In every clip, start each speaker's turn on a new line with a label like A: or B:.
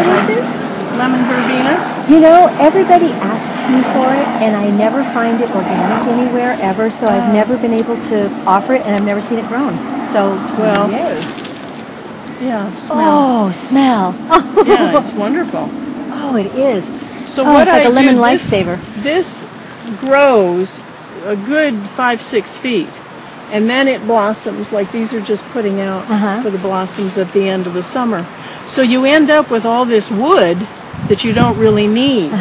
A: What is this?
B: Lemon Verbena.
A: You know, everybody asks me for it, and I never find it organic anywhere ever, so I've never been able to offer it, and I've never seen it grown. So,
B: well,
A: yay.
B: Yeah, smell.
A: Oh, smell.
B: Yeah, it's wonderful.
A: Oh, it is.
B: So
A: what
B: it's like
A: a lemon
B: do,
A: lifesaver.
B: This grows a good 5-6 feet, and then it blossoms. Like these are just putting out for the blossoms at the end of the summer. So you end up with all this wood that you don't really need.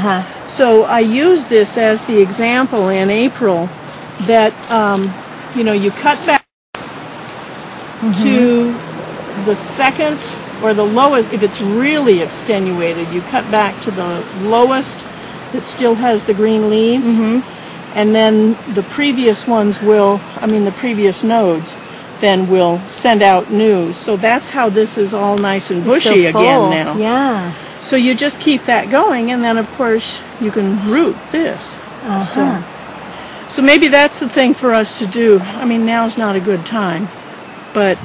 B: So I use this as the example in April that you know, you cut back to the second or the lowest. If it's really extenuated, you cut back to the lowest that still has the green leaves, and then the previous ones will, the previous nodes then will send out new. So that's how this is all nice and bushy again now.
A: Yeah.
B: So you just keep that going, and then of course you can root this. So maybe that's the thing for us to do. I mean, now's not a good time, but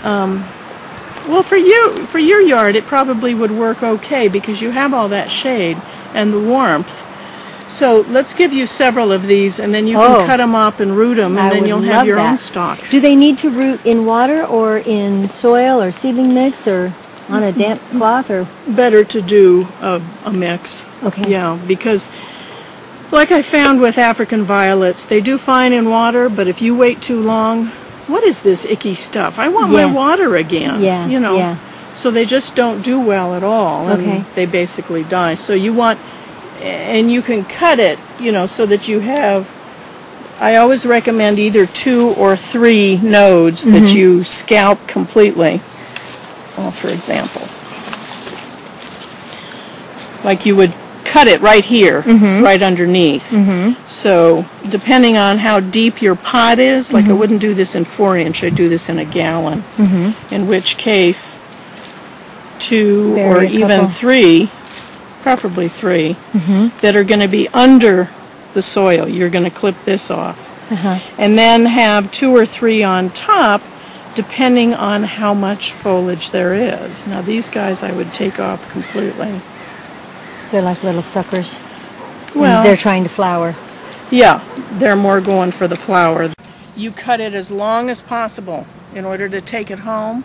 B: well, for your yard, it probably would work okay because you have all that shade and the warmth. So let's give you several of these, and then you can cut them up and root them, and then you'll have your own stock.
A: Do they need to root in water or in soil or seedling mix or on a damp cloth? Or
B: better to do a mix.
A: Okay.
B: Yeah, because like I found with African violets, they do fine in water, but if you wait too long, what is this icky stuff? I want my water again.
A: Yeah.
B: You know. So they just don't do well at all, and they basically die. So you want, and you can cut it, you know, so that you have, I always recommend either 2 or 3 nodes that you scalp completely. Well, for example, like you would cut it right here, right underneath. So depending on how deep your pot is, like I wouldn't do this in 4-inch, I'd do this in a gallon, in which case 2 or even 3, preferably 3, that are going to be under the soil. You're going to clip this off. And then have 2 or 3 on top, depending on how much foliage there is. Now these guys I would take off completely.
A: they're like little suckers.
B: Well,
A: they're trying to flower.
B: Yeah, they're more going for the flower. You cut it as long as possible in order to take it home.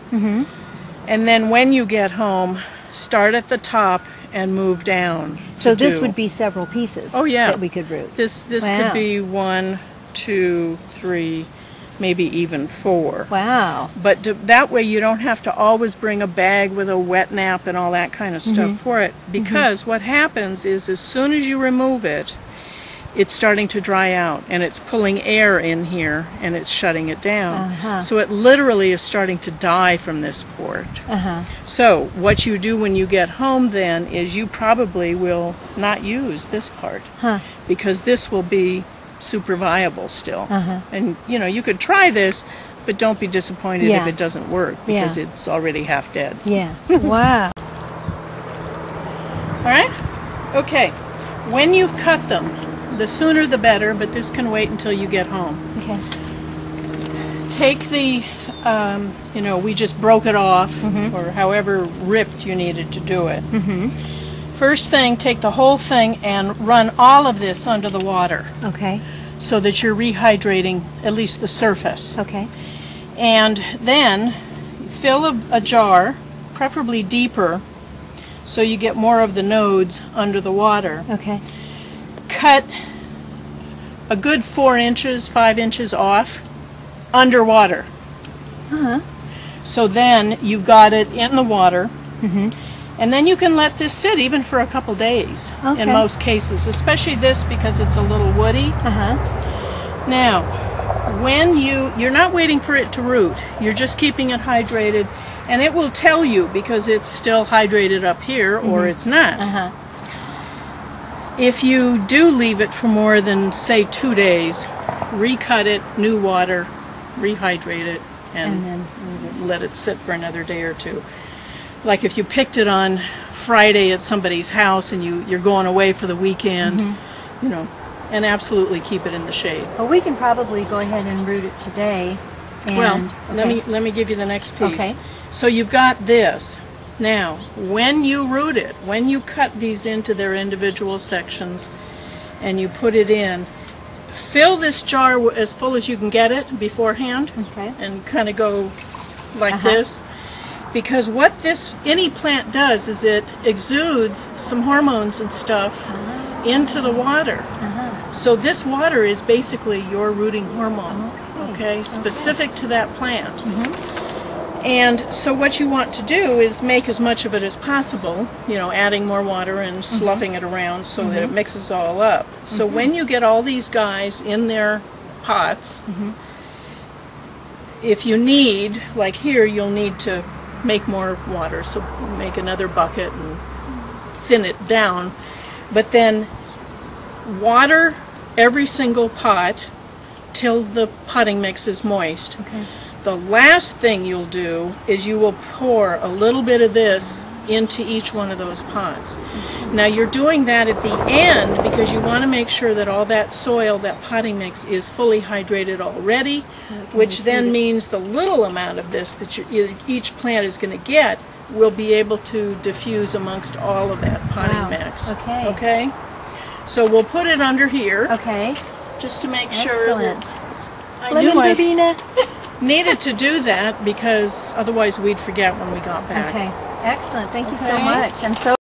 B: And then when you get home, start at the top and move down.
A: So this would be several pieces that we could root.
B: This could be 1, 2, 3, maybe even 4.
A: Wow.
B: But that way you don't have to always bring a bag with a wet nap and all that kind of stuff for it. Because what happens is as soon as you remove it, it's starting to dry out, and it's pulling air in here, and it's shutting it down. So it literally is starting to die from this port. So what you do when you get home then is you probably will not use this part, because this will be super viable still. And you know, you could try this, but don't be disappointed if it doesn't work, because it's already half dead.
A: Wow.
B: All right? Okay. When you've cut them, the sooner the better, but this can wait until you get home.
A: Okay.
B: Take the, you know, we just broke it off, or however ripped you needed to do it. First thing, take the whole thing and run all of this under the water.
A: Okay.
B: So that you're rehydrating at least the surface.
A: Okay.
B: And then fill a jar, preferably deeper, so you get more of the nodes under the water.
A: Okay.
B: Cut a good 4 inches, 5 inches off underwater. So then you've got it in the water, and then you can let this sit even for a couple days in most cases, especially this because it's a little woody. Now, when you're not waiting for it to root, you're just keeping it hydrated, and it will tell you because it's still hydrated up here or it's not. If you do leave it for more than, say, 2 days, recut it, new water, rehydrate it, and then let it sit for another day or 2. Like if you picked it on Friday at somebody's house and you're going away for the weekend, you know, and absolutely keep it in the shade.
A: Well, we can probably go ahead and root it today. And,
B: well, let me give you the next piece. So you've got this. Now, when you root it, when you cut these into their individual sections and you put it in, fill this jar as full as you can get it beforehand,
A: Okay.
B: and kind of go like this, because what any plant does is it exudes some hormones and stuff into the water. So this water is basically your rooting hormone, okay, specific to that plant. And so what you want to do is make as much of it as possible, you know, adding more water and sloughing it around so that it mixes all up. So when you get all these guys in their pots, if you need, like here, you'll need to make more water, so make another bucket and thin it down. But then water every single pot till the potting mix is moist.
A: Okay.
B: The last thing you'll do is you will pour a little bit of this into each one of those pots. Now you're doing that at the end because you want to make sure that all that soil, that potting mix, is fully hydrated already, which then means the little amount of this that each plant is going to get will be able to diffuse amongst all of that potting mix.
A: Okay.
B: Okay? So we'll put it under here.
A: Okay.
B: Just to make sure
A: Excellent.
B: that
A: Lemon verbena.
B: needed to do that because otherwise we'd forget when we got back.
A: Okay. Excellent. Thank you so
B: Okay.
A: much. I'm so